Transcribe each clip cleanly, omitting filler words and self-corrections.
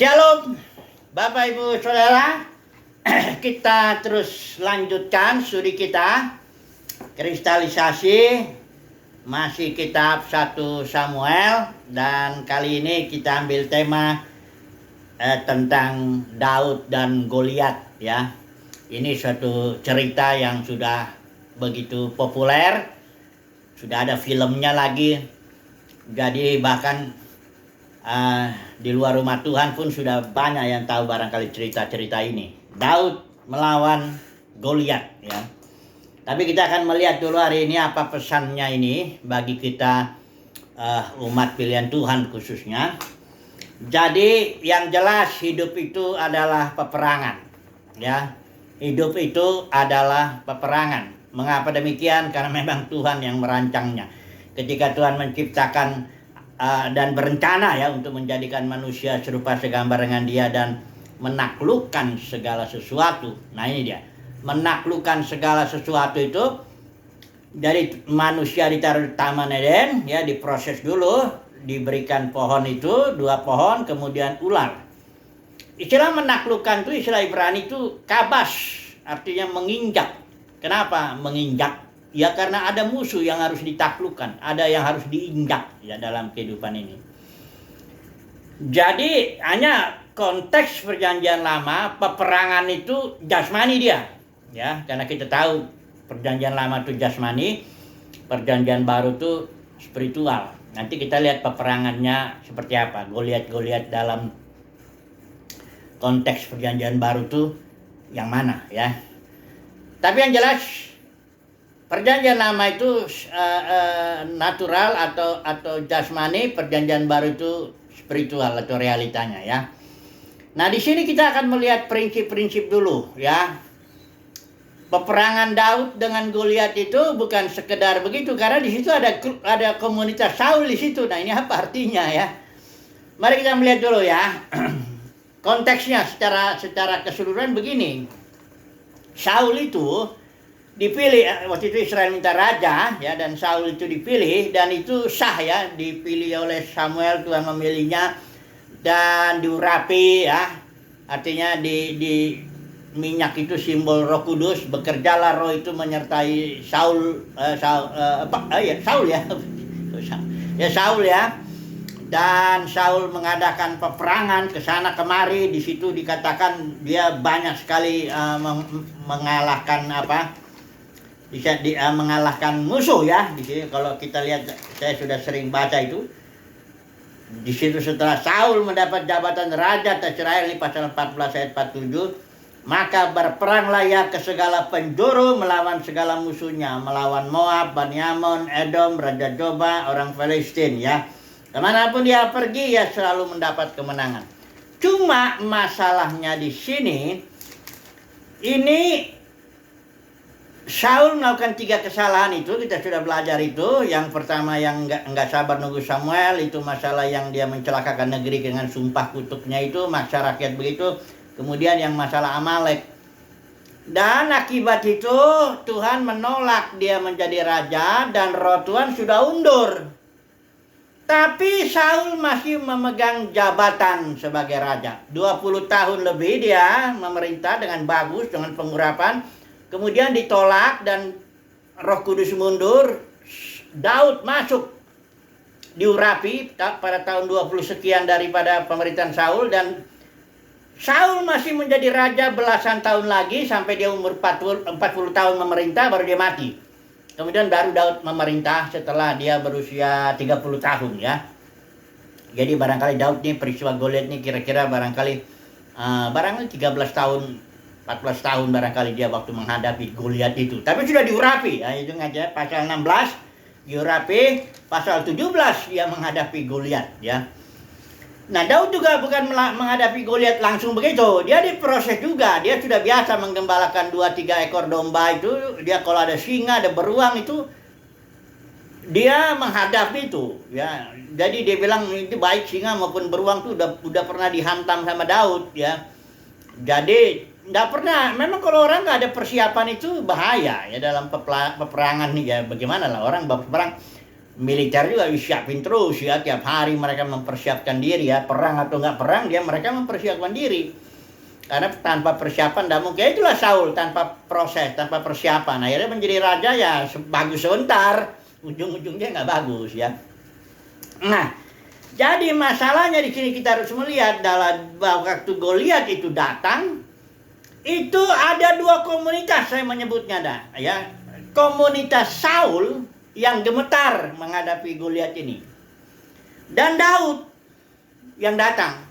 Shalom Bapak Ibu Saudara. Kita terus lanjutkan studi kita kristalisasi, masih kitab 1 Samuel, dan kali ini kita ambil tema tentang Daud dan Goliat ya. Ini suatu cerita yang sudah begitu populer, sudah ada filmnya lagi. Jadi bahkan di luar rumah Tuhan pun sudah banyak yang tahu barangkali cerita-cerita ini. Daud melawan Goliat ya. Tapi kita akan melihat dulu hari ini apa pesannya ini bagi kita umat pilihan Tuhan khususnya. Jadi yang jelas hidup itu adalah peperangan ya. Hidup itu adalah peperangan. Mengapa demikian? Karena memang Tuhan yang merancangnya. Ketika Tuhan menciptakan dan berencana ya untuk menjadikan manusia serupa segambar dengan Dia dan menaklukkan segala sesuatu. Nah ini dia, menaklukkan segala sesuatu itu. Dari manusia ditaruh di Taman Eden ya, diproses dulu, diberikan pohon itu, 2 pohon, kemudian ular. Istilah menaklukkan itu, istilah Ibrani itu kabas, artinya menginjak. Kenapa menginjak? Ya karena ada musuh yang harus ditaklukkan, ada yang harus diinjak ya dalam kehidupan ini. Jadi hanya konteks perjanjian lama, peperangan itu jasmani dia. Ya, karena kita tahu perjanjian lama itu jasmani, perjanjian baru itu spiritual. Nanti kita lihat peperangannya seperti apa. Goliat dalam konteks perjanjian baru itu yang mana ya. Tapi yang jelas perjanjian lama itu natural atau jasmani, perjanjian baru itu spiritual atau realitanya ya. Nah, di sini kita akan melihat prinsip-prinsip dulu ya. Peperangan Daud dengan Goliat itu bukan sekedar begitu, karena di situ ada komunitas Saul di situ. Nah, ini apa artinya ya? Mari kita melihat dulu ya. Konteksnya secara keseluruhan begini. Saul itu dipilih, waktu itu Israel minta raja ya, dan Saul itu dipilih, dan itu sah ya, dipilih oleh Samuel, Tuhan memilihnya dan diurapi ya. Artinya di minyak itu simbol Roh Kudus, bekerjalah roh itu menyertai Saul ya. Dan Saul mengadakan peperangan ke sana kemari. Di situ dikatakan dia banyak sekali mengalahkan mengalahkan musuh ya. Di sini kalau kita lihat, saya sudah sering baca itu. Di situ setelah Saul mendapat jabatan raja atas Israel, di pasal 14 ayat 47, maka berperanglah ia ke segala penjuru melawan segala musuhnya, melawan Moab, Bani Ammon, Edom, Raja Joba, orang Palestina ya. Kemanapun dia pergi, ia selalu mendapat kemenangan. Cuma masalahnya di sini, ini Saul melakukan 3 kesalahan itu, kita sudah belajar itu. Yang pertama, yang enggak sabar nunggu Samuel, itu masalah yang dia mencelakakan negeri dengan sumpah kutuknya itu, maksa rakyat begitu. Kemudian yang masalah Amalek. Dan akibat itu Tuhan menolak dia menjadi raja, dan roh Tuhan sudah undur. Tapi Saul masih memegang jabatan sebagai raja. 20 tahun lebih dia memerintah dengan bagus, dengan pengurapan. Kemudian ditolak dan Roh Kudus mundur. Daud masuk, diurapi pada tahun 20 sekian daripada pemerintahan Saul, dan Saul masih menjadi raja belasan tahun lagi sampai dia umur 40 tahun memerintah, baru dia mati. Kemudian baru Daud memerintah setelah dia berusia 30 tahun ya. Jadi barangkali Daud ini, peristiwa Goliat ini kira-kira barangkali 13 tahun, 14 tahun barangkali dia waktu menghadapi Goliat itu. Tapi sudah diurapi ya, itu aja pasal 16 diurapi, pasal 17 dia menghadapi Goliat ya. Nah, Daud juga bukan menghadapi Goliat langsung begitu. Dia diproses juga. Dia sudah biasa menggembalakan 2-3 ekor domba itu. Dia kalau ada singa, ada beruang itu, dia menghadapi itu ya. Jadi dia bilang itu baik singa maupun beruang itu udah pernah dihantam sama Daud ya. Jadi enggak pernah. Memang kalau orang enggak ada persiapan itu bahaya ya dalam peperangan nih ya. Bagaimana lah orang berperang militer juga disiapin terus ya, tiap hari mereka mempersiapkan diri ya, perang atau nggak perang mereka mempersiapkan diri. Karena tanpa persiapan tidak mungkin. Itulah Saul, tanpa proses, tanpa persiapan. Akhirnya menjadi raja ya bagus sebentar, ujung-ujungnya nggak bagus ya. Nah, jadi masalahnya di sini kita harus melihat dalam waktu Goliat itu datang, itu ada dua komunitas saya menyebutnya ya. Komunitas Saul yang gemetar menghadapi Goliat ini, dan Daud yang datang.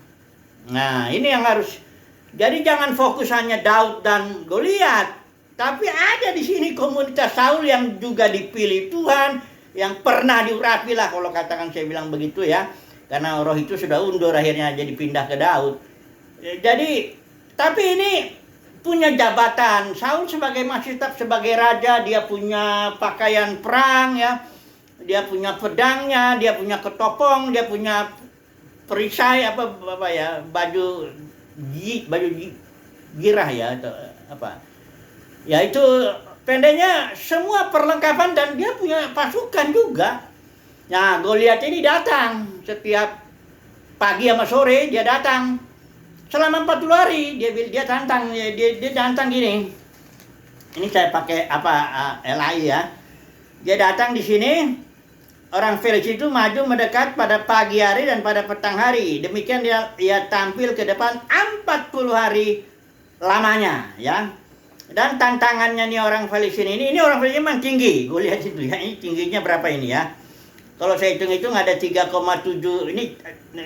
Nah, ini yang harus. Jadi jangan fokus hanya Daud dan Goliat, tapi ada di sini komunitas Saul yang juga dipilih Tuhan, yang pernah diurapi lah kalau katakan saya bilang begitu ya. Karena roh itu sudah undur akhirnya jadi pindah ke Daud. Jadi, tapi ini punya jabatan. Saul masih tetap sebagai raja, dia punya pakaian perang ya. Dia punya pedangnya, dia punya ketopong, dia punya perisai apa ya, baju girah ya atau apa. Ya itu pendeknya semua perlengkapan, dan dia punya pasukan juga. Nah, Goliat ini datang setiap pagi sama sore, dia datang selama 40 hari. Dia tantang, dia tantang gini. Ini saya pakai LI ya. Dia datang di sini. Orang Filistin itu maju mendekat pada pagi hari dan pada petang hari. Demikian ia tampil ke depan 40 hari lamanya ya. Dan tantangannya nih orang Filistin ini orang Filistin memang tinggi. Gue lihat itu ya, ini tingginya berapa ini ya. Kalau saya hitung-hitung ada 3,7, ini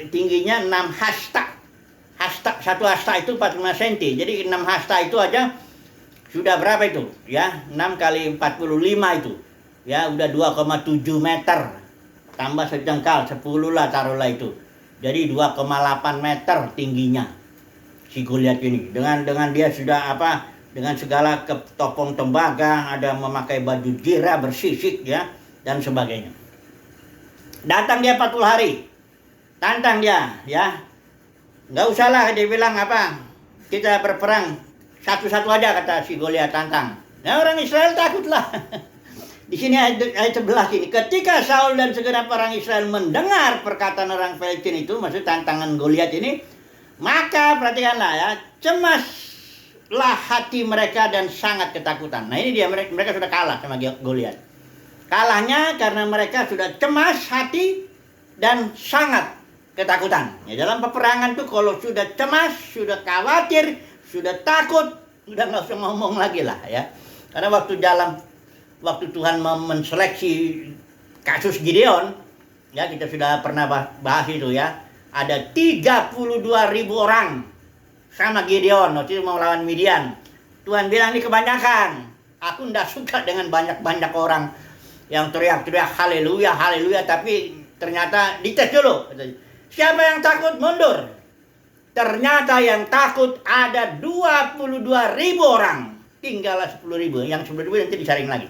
tingginya 6 hasta. Satu hasta itu 45 cm. Jadi 6 hasta itu aja sudah berapa itu ya? 6 kali 45 itu. Ya udah 2,7 meter, tambah sejengkal 10 lah taruhlah itu. Jadi 2,8 meter tingginya si Goliat ini. Dengan dia sudah dengan segala ketopong tembaga, ada memakai baju jira bersisik ya dan sebagainya. Datang dia 40 hari, tantang dia ya. Nggak usah lah dia bilang kita berperang satu-satu aja, kata si Goliat tantang. Nah, orang Israel takutlah. Di sini ayat 11 ini, ketika Saul dan segenap orang Israel mendengar perkataan orang Filistin itu, maksud tantangan Goliat ini, maka perhatikanlah ya, cemaslah hati mereka dan sangat ketakutan. Nah ini dia, mereka sudah kalah sama Goliat. Kalahnya karena mereka sudah cemas hati dan sangat ketakutan. Ya, dalam peperangan tuh kalau sudah cemas, sudah khawatir, sudah takut, udah nggak usah ngomong lagi lah ya. Karena waktu Tuhan menseleksi kasus Gideon, ya kita sudah pernah bahas itu ya. Ada 32.000 orang sama Gideon waktu itu mau lawan Midian. Tuhan bilang ini kebanyakan. Aku tidak suka dengan banyak orang yang teriak-teriak haleluya, haleluya, tapi ternyata dites dulu. Siapa yang takut mundur? Ternyata yang takut ada 22.000 orang. Tinggallah 10.000. Yang 10.000 nanti disaring lagi.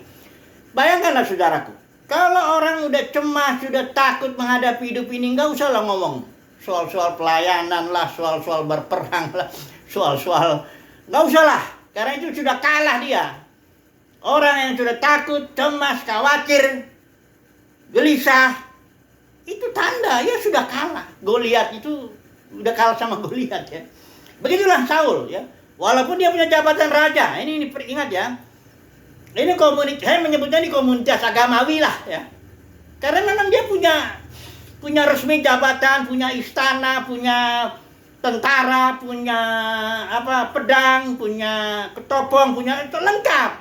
Bayangkanlah saudaraku, kalau orang udah cemas, sudah takut menghadapi hidup ini, nggak usah lah ngomong soal-soal pelayanan lah, soal-soal berperang lah, soal-soal, nggak usah lah, karena itu sudah kalah dia. Orang yang sudah takut, cemas, khawatir, gelisah, itu tanda ya sudah kalah. Goliat itu udah kalah sama Goliat ya. Begitulah Saul ya, walaupun dia punya jabatan raja, ini ingat ya. Ini saya menyebutnya ini komunitas agamawi lah ya. Karena memang dia punya resmi jabatan, punya istana, punya tentara, punya pedang, punya ketopong, punya itu lengkap.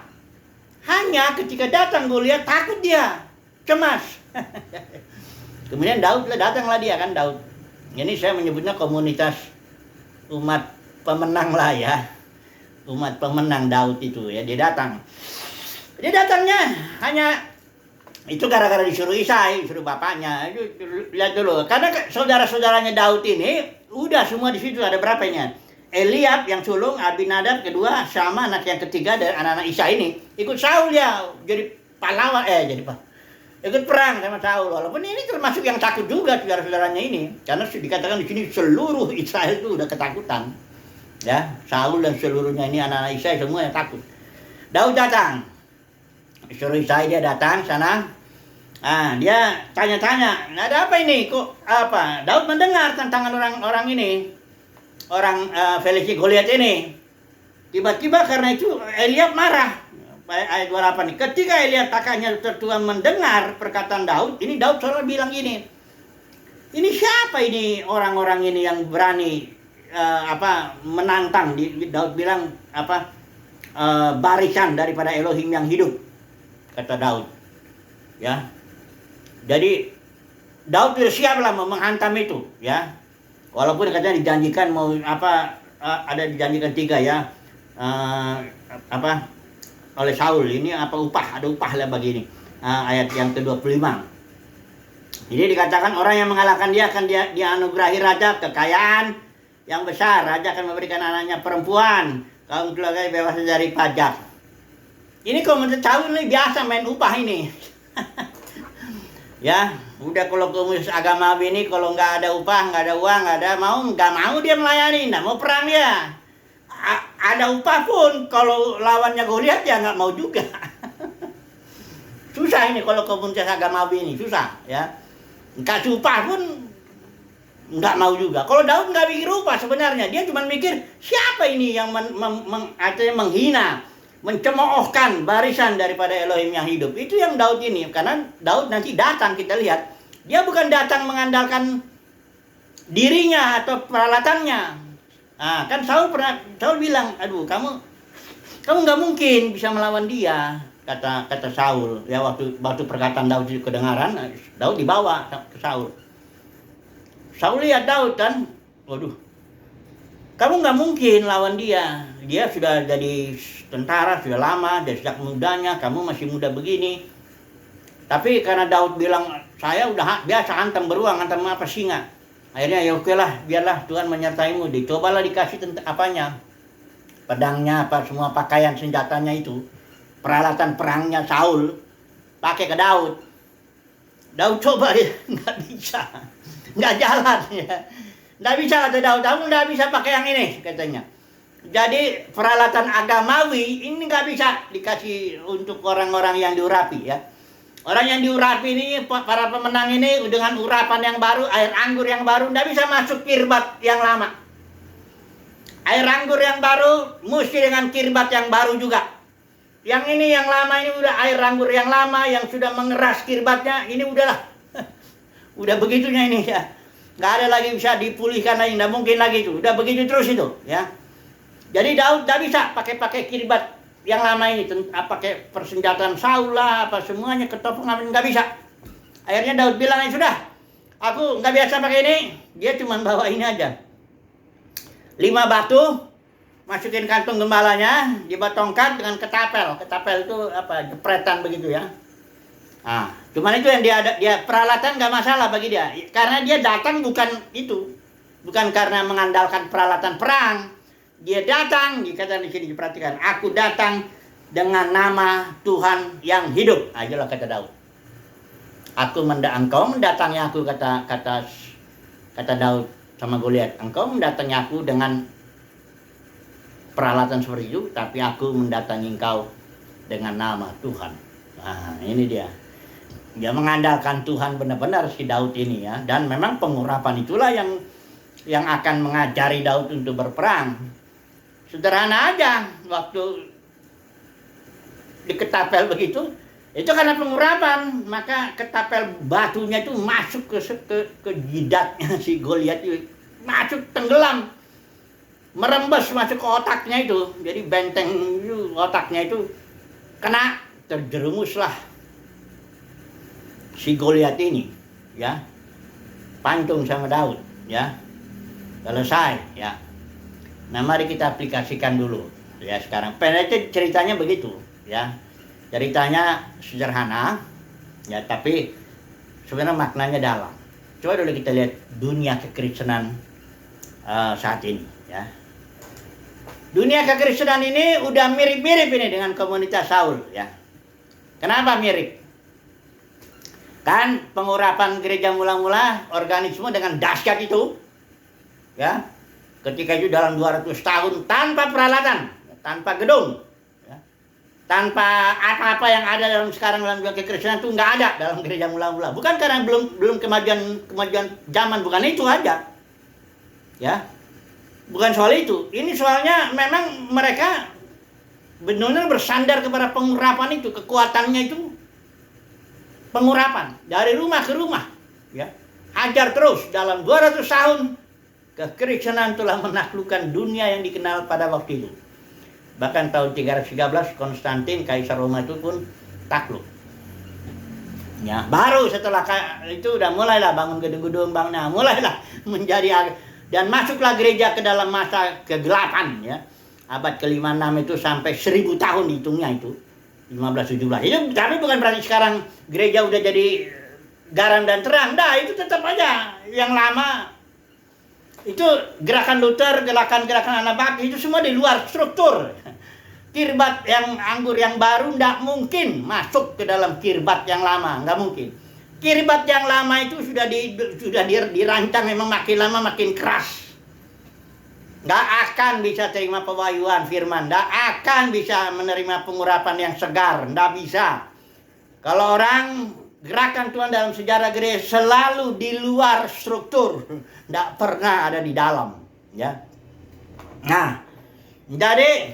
Hanya ketika datang Goliat takut dia, cemas. Kemudian datanglah dia kan Daud. Ini saya menyebutnya komunitas umat pemenang lah ya. Umat pemenang Daud itu ya, dia datang. Dia datangnya hanya itu gara-gara disuruh Isai, disuruh bapaknya. Itu lihat dulu, karena saudara-saudaranya Daud ini udah semua di situ, ada berapa ini? Eliab yang sulung, Abinadab kedua, sama anak yang ketiga dari anak-anak Isai ini ikut Saul ya, jadi pahlawan ikut perang sama Saul. Walaupun ini termasuk yang takut juga saudara-saudaranya ini, karena dikatakan di sini seluruh Israel itu udah ketakutan. Ya, Saul dan seluruhnya ini anak-anak Isai semua yang takut. Daud datang. Suruh Isai dia datang sana. Dia tanya-tanya, ada apa ini? Kok apa? Daud mendengar tantangan orang ini, orang Filistia Goliat ini. Tiba-tiba karena itu Eliab marah. Ayat 28 nih. Ketika Eliab kakaknya tertua mendengar perkataan Daud, ini Daud selalu bilang gini, ini siapa ini orang-orang ini yang berani menantang? Daud bilang barisan daripada Elohim yang hidup, kata Daud. Ya. Jadi Daud sudah siap lah menghantam itu, ya. Walaupun katanya dijanjikan mau ada dijanjikan 3 ya. Oleh Saul ini ada upah lah begini. Ayat yang ke-25. Jadi dikatakan orang yang mengalahkan dia akan dianugerahi raja, kekayaan yang besar. Raja akan memberikan anaknya perempuan, kaum keluarga bebas dari pajak. Ini komunitas Saul ini biasa main upah ini. Ya, udah kalau komunitas agama ini kalau nggak ada upah, nggak ada uang, nggak mau dia melayani, nggak mau perang dia. Ada upah pun kalau lawannya Goliat ya nggak mau juga. Susah ini kalau komunitas agama ini, susah ya. Kasih upah pun nggak mau juga. Kalau Daud nggak mikir upah sebenarnya, dia cuma mikir siapa ini yang menghina, mencemoohkan barisan daripada Elohim yang hidup. Itu yang Daud ini. Karena Daud nanti datang, kita lihat. Dia bukan datang mengandalkan dirinya atau peralatannya. Kan Saul bilang, aduh kamu nggak mungkin bisa melawan dia. Kata Saul. Ya waktu perkataan Daud kedengaran, Daud dibawa ke Saul. Saul lihat Daud kan, waduh. Kamu nggak mungkin lawan dia. Dia sudah jadi tentara, sudah lama, dari sejak mudanya, kamu masih muda begini. Tapi karena Daud bilang, saya udah biasa hantam beruang, hantam singa. Akhirnya ya oke lah, biarlah Tuhan menyertaimu. Dicobalah dikasih pedangnya, semua pakaian senjatanya itu. Peralatan perangnya Saul, pakai ke Daud. Daud coba dia, nggak bisa. Nggak jalan ya. Nggak bisa kata Daud, kamu nggak bisa pakai yang ini katanya. Jadi peralatan agamawi ini nggak bisa dikasih untuk orang-orang yang diurapi ya. Orang yang diurapi ini, para pemenang ini dengan urapan yang baru, air anggur yang baru, nggak bisa masuk kirbat yang lama. Air anggur yang baru mesti dengan kirbat yang baru juga. Yang ini yang lama ini udah air anggur yang lama yang sudah mengeras kirbatnya, ini udahlah. Udah begitunya ini ya. Nggak ada lagi bisa dipulihkan lagi, nggak mungkin lagi itu. Udah begitu terus itu ya. Jadi Daud nggak bisa pakai kirbat yang lama ini, pakai persenjataan Saul lah, semuanya ketopong, nggak bisa. Akhirnya Daud bilang, sudah, aku nggak biasa pakai ini. Dia cuma bawa ini aja. 5 batu, masukin kantung gembalanya, dibatongkan dengan ketapel. Ketapel itu jepretan begitu ya. Cuman itu yang dia peralatan nggak masalah bagi dia, karena dia datang bukan karena mengandalkan peralatan perang. Dia datang, dikatakan di sini diperhatikan, aku datang dengan nama Tuhan yang hidup. Ayolah kata Daud. Engkau mendatangi aku, kata Daud sama Goliat. Engkau mendatangi aku dengan peralatan seperti itu, tapi aku mendatangi engkau dengan nama Tuhan. Ini dia. Dia mengandalkan Tuhan benar-benar si Daud ini ya. Dan memang pengurapan itulah yang akan mengajari Daud untuk berperang. Sederhana aja, waktu di ketapel begitu, itu karena pengurapan, maka ketapel batunya itu masuk ke jidatnya si Goliat itu, masuk tenggelam, merembes masuk ke otaknya itu, jadi benteng itu, otaknya itu kena, terjerumuslah si Goliat ini, ya, pantung sama Daud, ya, selesai, ya. Nah mari kita aplikasikan dulu ya sekarang. Pendek ceritanya begitu ya. Ceritanya sederhana ya, tapi sebenarnya maknanya dalam. Coba dulu kita lihat dunia kekristenan saat ini ya. Dunia kekristenan ini udah mirip-mirip ini dengan komunitas Saul ya. Kenapa mirip? Kan pengurapan gereja mula-mula, organisme dengan dahsyat itu ya. Ketika itu dalam 200 tahun tanpa peralatan, tanpa gedung. Ya. tanpa apa-apa yang ada dalam sekarang dalam kekristenan itu nggak ada dalam gereja mula-mula. Bukan karena belum kemajuan zaman, bukan itu aja. Ya. Bukan soal itu. Ini soalnya memang mereka benar-benar bersandar kepada pengurapan itu, kekuatannya itu pengurapan dari rumah ke rumah, ya. Hajar terus dalam 200 tahun kekristenan telah menaklukkan dunia yang dikenal pada waktu itu. Bahkan tahun 313 Konstantin Kaisar Roma itu pun takluk. Ya, baru setelah itu udah mulailah bangun gedung-gedung, mulailah menjadi, dan masuklah gereja ke dalam masa kegelapan, ya. Abad ke-5-6 itu sampai 1000 tahun dihitungnya itu. 1517. Itu tapi bukan berarti sekarang gereja udah jadi garam dan terang. Dah, itu tetap aja yang lama. Itu gerakan Luther, gerakan Anabaptis itu semua di luar struktur. Kirbat yang anggur yang baru ndak mungkin masuk ke dalam kirbat yang lama, nggak mungkin. Kirbat yang lama itu sudah dirancang memang makin lama makin keras. Nggak akan bisa terima pewahyuan firman, nggak akan bisa menerima pengurapan yang segar, nggak bisa. Kalau orang gerakan Tuhan dalam sejarah gereja selalu di luar struktur, nggak pernah ada di dalam, ya. Nah, jadi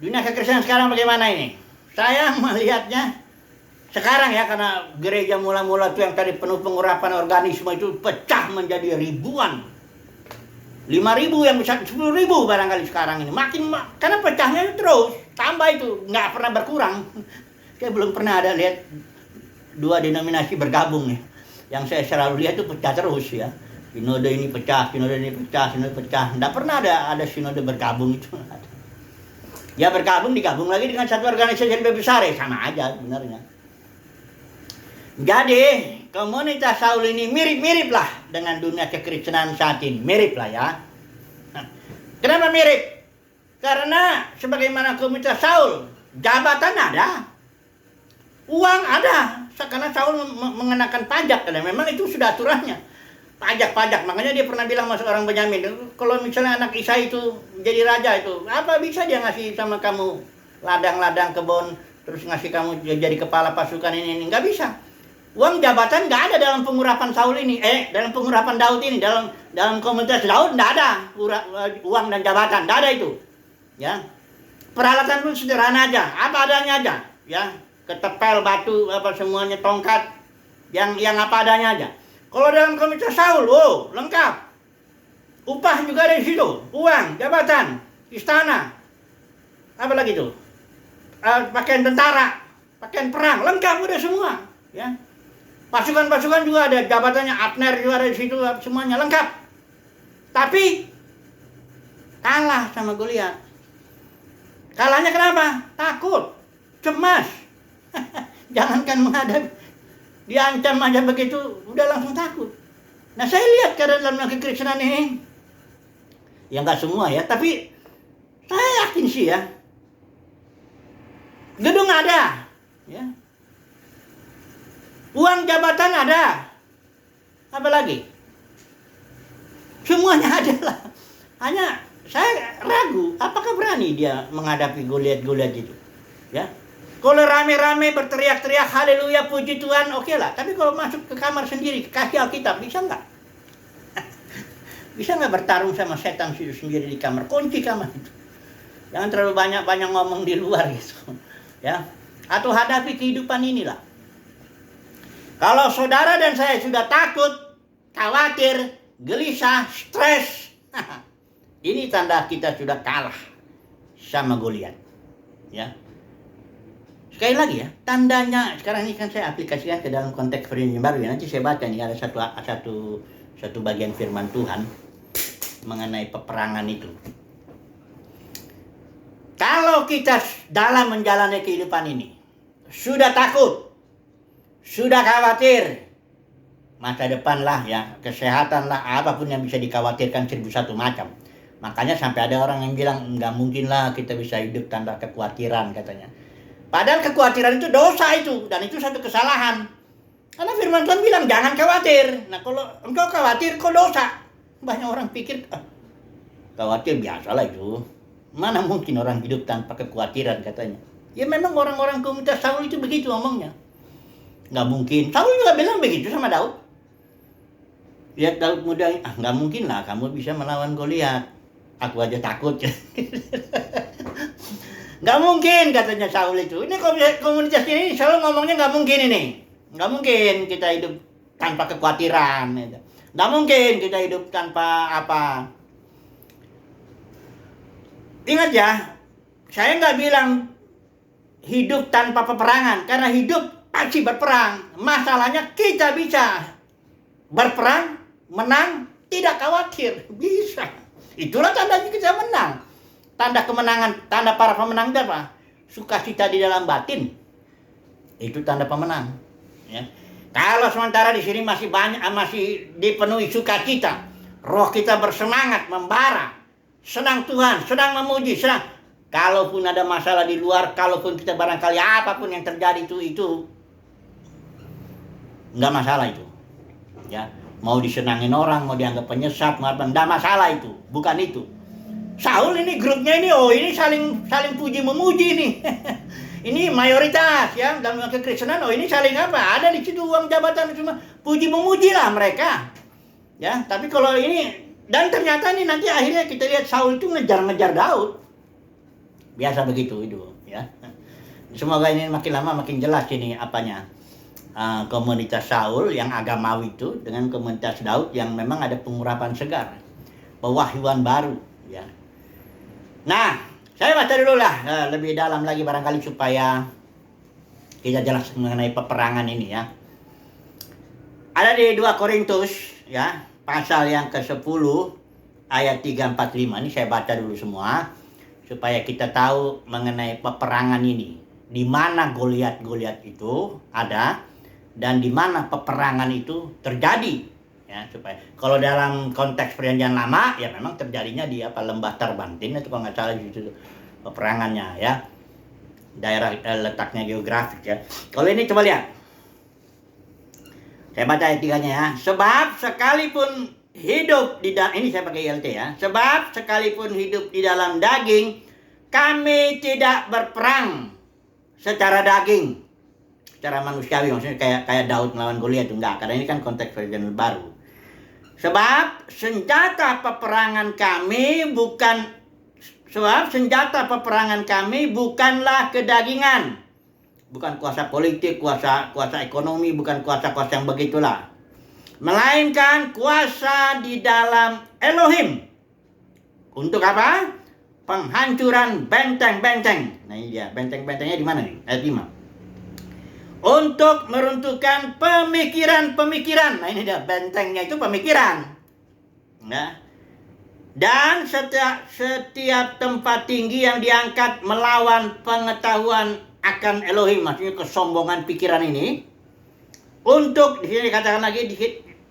dunia kekristenan sekarang bagaimana ini? Saya melihatnya sekarang, ya, karena gereja mula-mula itu yang tadi penuh pengurapan organisme itu pecah menjadi ribuan. 5.000 yang bisa 10.000 barangkali sekarang ini. Karena pecahnya itu terus, tambah itu, nggak pernah berkurang. Saya belum pernah ada lihat dua denominasi bergabung, ya. Yang saya selalu lihat itu pecah terus, ya. Sinode ini pecah, sinode ini pecah, sinode pecah. Nggak pernah ada sinode bergabung itu. Ya digabung lagi dengan satu organisasi yang lebih besar, ya sama aja sebenarnya. Jadi komunitas Saul ini mirip-mirip lah dengan dunia kekristenan saat ini, mirip lah, ya. Nah, kenapa mirip? Karena sebagaimana komunitas Saul, jabatan ada, uang ada, karena Saul mengenakan pajak, karena memang itu sudah aturannya. Pajak, makanya dia pernah bilang sama seorang Benyamin, kalau misalnya anak Isai itu jadi raja itu, apa bisa dia ngasih sama kamu ladang-ladang kebun, terus ngasih kamu jadi kepala pasukan ini, nggak bisa. Uang jabatan nggak ada dalam pengurapan Saul ini, dalam pengurapan Daud ini, dalam komunitas Daud nggak ada uang dan jabatan, nggak ada itu, ya. Peralatan pun sederhana aja, apa adanya aja, ya. Ketepel, batu, apa semuanya, tongkat, yang apa adanya aja. Kalau dalam komunitas Saul, lengkap. Upah juga ada di situ, uang, jabatan, istana, apa lagi tuh? Pakaian tentara, pakaian perang, lengkap udah semua, ya. Pasukan-pasukan juga ada, jabatannya Abner juga ada di situ, semuanya lengkap. Tapi kalah sama Goliat. Kalahnya kenapa? Takut, cemas. Jangankan menghadapi, diancam aja begitu, udah langsung takut. Nah, saya lihat dalam kekristenan ini, ya nggak semua, ya, tapi saya yakin sih, ya, gedung ada, ya, uang jabatan ada, apa lagi? Semuanya ada lah. Hanya saya ragu, apakah berani dia menghadapi Goliat itu, ya? Kalau rame-rame berteriak-teriak haleluya puji Tuhan, oke lah. Tapi kalau masuk ke kamar sendiri, kasih Alkitab, bisa nggak? Bisa nggak bertarung sama setan itu sendiri di kamar? Kunci kamar itu. Jangan terlalu banyak ngomong di luar gitu, ya. Atau hadapi kehidupan inilah. Kalau saudara dan saya sudah takut, khawatir, gelisah, stres, ini tanda kita sudah kalah sama Goliat, ya. Sekali lagi, ya, tandanya sekarang ini kan saya aplikasikan ke dalam konteks perjanjian baru, ya. Nanti saya baca nih ada satu bagian firman Tuhan mengenai peperangan itu. Kalau kita dalam menjalani kehidupan ini sudah takut, sudah khawatir, masa depan lah, ya, kesehatan lah, apapun yang bisa dikhawatirkan 1001 macam. Makanya sampai ada orang yang bilang nggak mungkin lah kita bisa hidup tanpa kekhawatiran, katanya. Padahal kekhawatiran itu dosa itu, dan itu satu kesalahan. Karena firman Tuhan bilang jangan khawatir. Nah, kalau engkau khawatir, kau dosa. Banyak orang pikir, khawatir biasalah itu. Mana mungkin orang hidup tanpa kekhawatiran, katanya. Ya memang orang-orang komunitas Saul itu begitu ngomongnya. Nggak mungkin. Saul juga bilang begitu sama Daud. Lihat Daud muda, nggak mungkin lah kamu bisa melawan Goliat. Aku aja takut. Nggak mungkin katanya Saul itu. Ini komunitas ini selalu ngomongnya nggak mungkin ini. Nggak mungkin kita hidup tanpa kekhawatiran. Nggak mungkin kita hidup tanpa apa. Ingat ya, saya nggak bilang hidup tanpa peperangan. Karena hidup pasti berperang. Masalahnya kita bisa berperang, menang, tidak khawatir. Bisa. Itulah tandanya kita menang. Tanda kemenangan, tanda para pemenang itu apa? Sukacita di dalam batin. Itu tanda pemenang. Ya. Kalau sementara di sini masih dipenuhi sukacita, roh kita bersemangat, membara, senang Tuhan, senang memuji, senang. Kalaupun ada masalah di luar, kalaupun kita barangkali apapun yang terjadi itu nggak masalah itu. Ya, mau disenangin orang, mau dianggap penyesat, nggak masalah itu, bukan itu. Saul ini grupnya ini, ini saling puji memuji nih. Ini mayoritas ya dalam kekristenan. Ini saling apa? Ada di situ uang jabatan cuma puji memuji lah mereka. Ya, tapi kalau ini dan ternyata ini nanti akhirnya kita lihat Saul itu ngejar-ngejar Daud. Biasa begitu itu ya. Semoga ini makin lama makin jelas ini apanya. Komunitas Saul yang agamawi itu dengan komunitas Daud yang memang ada pengurapan segar. Pewahyuan baru ya. Nah, saya baca dulu lah lebih dalam lagi barangkali supaya kita jelas mengenai peperangan ini ya. Ada di 2 Korintus ya, pasal yang ke-10 ayat 345. Ini saya baca dulu semua supaya kita tahu mengenai peperangan ini. Di mana Goliat itu ada dan di mana peperangan itu terjadi. Ya, supaya kalau dalam konteks perjanjian lama ya memang terjadinya di lembah Tarbantin itu kalau nggak salah itu peperangannya ya, daerah letaknya geografis ya. Kalau ini coba lihat, saya baca ayat 3-nya ya. Sebab sekalipun hidup ini saya pakai ILT ya. Sebab sekalipun hidup di dalam daging, kami tidak berperang secara daging, secara manusiawi, maksudnya kayak Daud melawan Goliat itu enggak, karena ini kan konteks perjanjian baru. Sebab senjata peperangan kami bukanlah kedagingan. Bukan kuasa politik, kuasa ekonomi, bukan kuasa-kuasa yang begitulah. Melainkan kuasa di dalam Elohim. Untuk apa? Penghancuran benteng-benteng. Nah ini dia, benteng-bentengnya di mana nih? Ayat 5. Untuk meruntuhkan pemikiran-pemikiran. Nah ini dia, bentengnya itu pemikiran. Nah. Dan setiap tempat tinggi yang diangkat melawan pengetahuan akan Elohim. Maksudnya kesombongan pikiran ini. Untuk, di sini dikatakan lagi,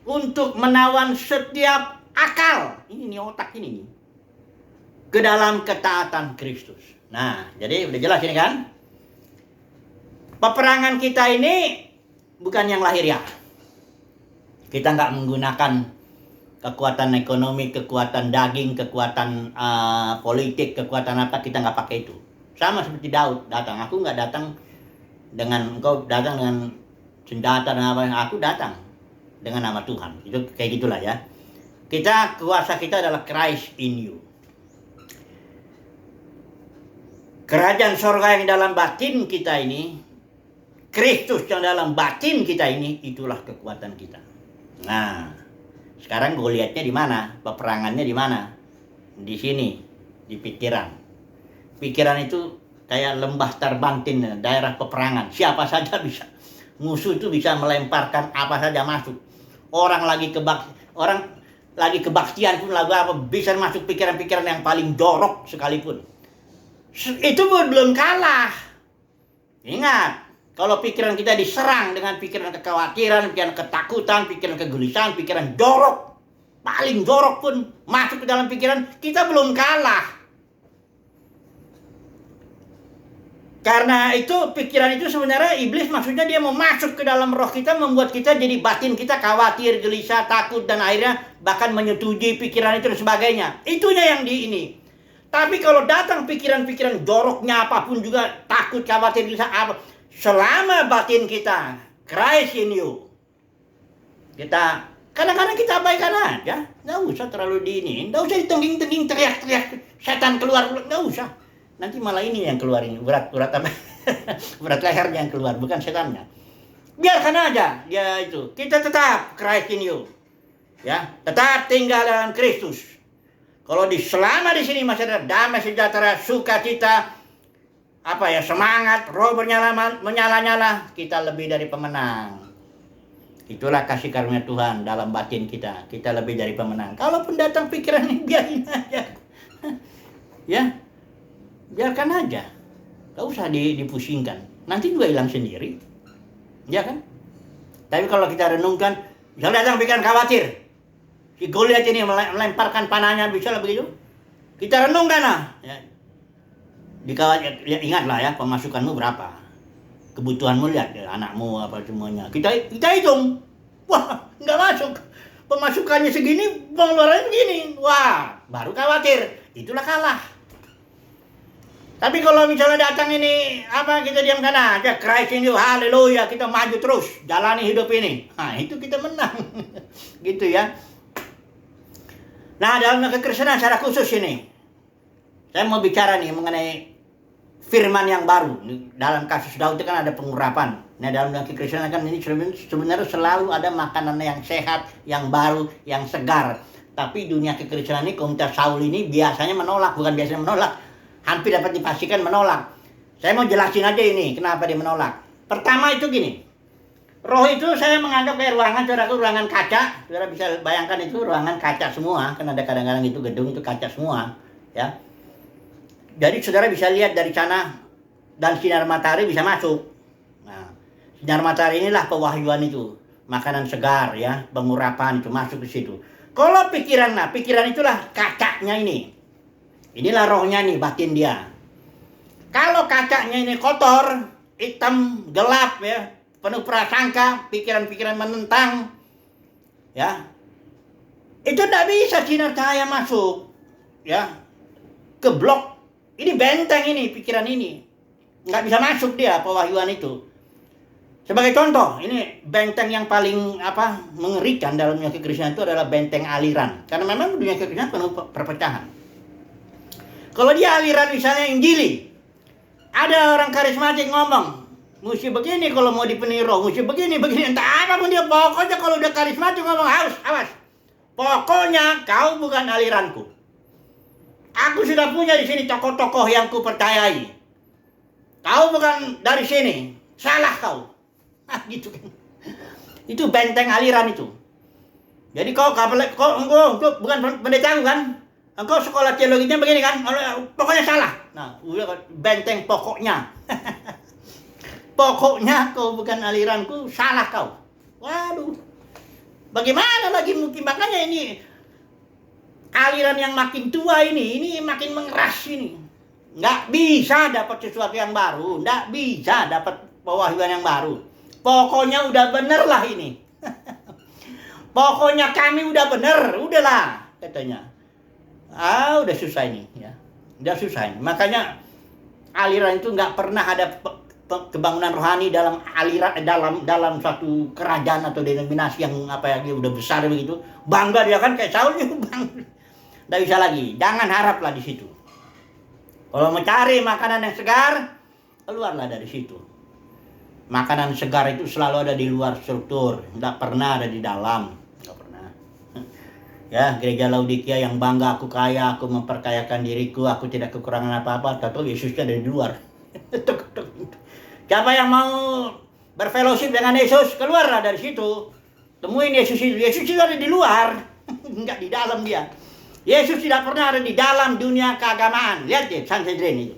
untuk menawan setiap akal. Ini nih otak ini nih. Ke dalam ketaatan Kristus. Nah, jadi udah jelas ini kan? Peperangan kita ini bukan yang lahiriah. Kita nggak menggunakan kekuatan ekonomi, kekuatan daging, kekuatan politik, kekuatan apa, kita nggak pakai itu. Sama seperti Daud datang. Aku nggak datang engkau datang dengan senjata dan apa, aku datang dengan nama Tuhan. Itu kayak gitulah ya. Kuasa kita adalah Christ in you. Kerajaan sorga yang dalam batin kita ini, Kristus yang dalam batin kita ini, itulah kekuatan kita. Nah, sekarang Goliatnya di mana? Peperangannya di mana? Di sini, di pikiran. Pikiran itu kayak lembah Tarbantin, daerah peperangan. Siapa saja bisa. Musuh itu bisa melemparkan apa saja masuk. Orang lagi kebaktian pun bisa masuk pikiran-pikiran yang paling jorok sekalipun. Itu belum kalah. Ingat. Kalau pikiran kita diserang dengan pikiran kekhawatiran, pikiran ketakutan, pikiran kegelisahan, pikiran jorok, paling jorok pun masuk ke dalam pikiran, kita belum kalah. Karena itu pikiran itu sebenarnya iblis maksudnya dia mau masuk ke dalam roh kita, membuat kita jadi batin kita khawatir, gelisah, takut, dan akhirnya bahkan menyetujui pikiran itu dan sebagainya. Itunya yang di ini. Tapi kalau datang pikiran-pikiran joroknya apapun juga, takut, khawatir, bisa apa, selama batin kita Christ in you, kita kadang-kadang kita abaikan aja, nggak usah terlalu diinin, nggak usah ditengking-tengking, teriak-teriak, setan keluar, nggak usah. Nanti malah ini yang keluar, ini urat apa, urat lehernya yang keluar, bukan setannya. Biarkan aja dia itu. Kita tetap Christ in you, ya, tetap tinggal dalam Kristus. Kalau selama di sini masih ada damai sejahtera, sukacita, semangat, roh menyala-nyala, kita lebih dari pemenang. Itulah kasih karunia Tuhan dalam batin kita. Kita lebih dari pemenang. Kalaupun datang pikiran ini, biarin aja. Ya, biarkan aja. Gak usah dipusingkan. Nanti juga hilang sendiri. Ya kan? Tapi kalau kita renungkan, misalnya datang pikiran khawatir. Si Goliat ini melemparkan panahnya, bisa lah begitu. Kita renungkan lah. Ya. Ingatlah ya, pemasukanmu berapa. Kebutuhanmu lihat, ya, anakmu apa semuanya. Kita hitung. Wah, nggak masuk. Pemasukannya segini, pengeluarannya begini. Wah, baru khawatir. Itulah kalah. Tapi kalau misalnya datang ini, kita diamkan aja. Christ in you, haleluya. Kita maju terus, jalani hidup ini. Nah, itu kita menang. Gitu ya. Nah, dalam kekristenan secara khusus ini, saya mau bicara nih mengenai firman yang baru. Dalam kasus Daud itu kan ada pengurapan. Nah, dalam kekristenan kan ini sebenarnya selalu ada makanan yang sehat, yang baru, yang segar. Tapi dunia kekristenan ini, komunitas Saul ini biasanya menolak, bukan biasanya menolak. Hampir dapat dipastikan menolak. Saya mau jelasin aja ini, kenapa dia menolak. Pertama itu gini. Roh itu saya menganggap kayak ruangan kaca. Saudara bisa bayangkan itu ruangan kaca semua. Kan ada kadang-kadang itu gedung itu kaca semua. Ya. Jadi saudara bisa lihat dari sana dan sinar matahari bisa masuk. Nah, sinar matahari inilah pewahyuan itu. Makanan segar ya, pengurapan itu masuk ke situ. Kalau pikiran itulah kacanya ini. Inilah rohnya nih, batin dia. Kalau kacanya ini kotor, hitam, gelap ya, penuh prasangka, pikiran-pikiran menentang, ya, itu tidak bisa sinar cahaya masuk, ya, ke blok. Ini benteng ini, pikiran ini, nggak bisa masuk dia pewahyuan itu. Sebagai contoh, ini benteng yang paling mengerikan dalam dunia kekristenan itu adalah benteng aliran, karena memang dunia kekristenan penuh perpecahan. Kalau dia aliran misalnya Injili, ada orang karismatik ngomong, mesti begini kalau mau dipenuhi roh, mesti begini, entah apapun dia, pokoknya kalau udah karismatik ngomong, awas, pokoknya kau bukan aliranku. Aku sudah punya di sini tokoh-tokoh yang ku percayai. Kau bukan dari sini, salah kau. Gitu kan. Itu benteng aliran itu. Jadi kau bukan pendeta kan? Engkau sekolah teologinya begini kan? Pokoknya salah. Nah, udah benteng pokoknya. Pokoknya kau bukan aliranku, salah kau. Waduh. Bagaimana lagi mungkin, makanya ini aliran yang makin tua ini makin mengeras ini. Nggak bisa dapat sesuatu yang baru, nggak bisa dapat pewahyuan yang baru. Pokoknya udah bener lah ini. Pokoknya kami udah bener, udahlah katanya. Udah susah ini ya. Udah susah ini. Makanya aliran itu nggak pernah ada kebangunan rohani dalam aliran dalam suatu kerajaan atau denominasi yang dia udah besar begitu. Bangga dia kan kayak Saul itu bangga. Nggak bisa lagi. Jangan haraplah di situ. Kalau mau cari makanan yang segar, keluarlah dari situ. Makanan segar itu selalu ada di luar struktur, nggak pernah ada di dalam. Nggak pernah. Ya, gereja Laodikia yang bangga, aku kaya, aku memperkayakan diriku, aku tidak kekurangan apa-apa, tahu Yesusnya ada di luar. Siapa yang mau berfellowship dengan Yesus, keluarlah dari situ. Temuin Yesus itu ada di luar, nggak di dalam dia. Yesus tidak pernah ada di dalam dunia keagamaan. Lihat deh, Sanhedrin itu.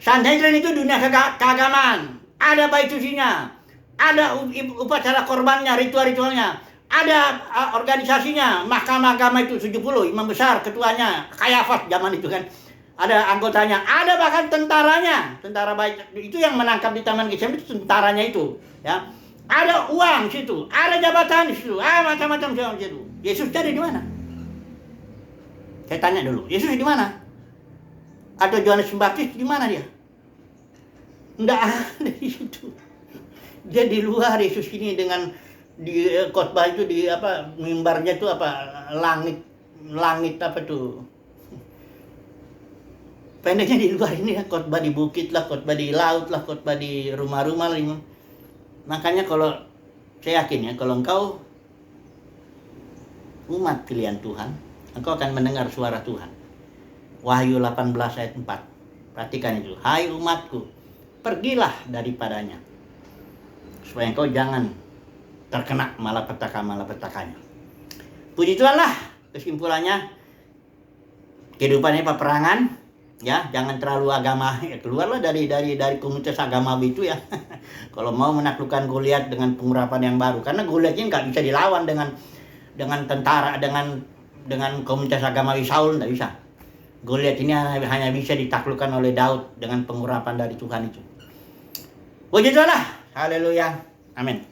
Sanhedrin itu dunia keagamaan. Ada bait sucinya, ada upacara korbannya, ritual-ritualnya, ada organisasinya, mahkamah agama itu 70, imam besar, ketuanya, Kayafas zaman itu kan. Ada anggotanya, ada bahkan tentaranya, tentara bait itu yang menangkap di Taman Getsemani itu tentaranya itu, ya. Ada uang situ, ada jabatan di situ, macam-macam situ. Yesus jadi di mana? Saya tanya dulu, Yesus di mana? Atau Yohanes Pembaptis di mana dia? Enggak ada di situ. Dia di luar Yesus ini dengan di khotbah itu di apa mimbarnya itu apa langit apa tuh. Pendeknya di luar ini ya, khotbah di bukit lah, khotbah di laut lah, khotbah di rumah-rumah lah. Makanya kalau saya yakin ya, kalau engkau umat pilihan Tuhan, engkau akan mendengar suara Tuhan. Wahyu 18 ayat 4. Perhatikan itu. Hai umatku, pergilah daripadanya, supaya engkau jangan terkena malapetaka-malapetakannya. Puji Tuhan lah, kesimpulannya kehidupannya peperangan. Ya, jangan terlalu agama, ya keluarlah dari komunitas agama itu ya. Kalau mau menaklukkan Goliat dengan pengurapan yang baru, karena Goliatnya nggak bisa dilawan dengan tentara, dengan komunitas agama Saul, nggak bisa. Goliat ini hanya bisa ditaklukkan oleh Daud dengan pengurapan dari Tuhan itu. Puji Tuhan lah, haleluya, amin.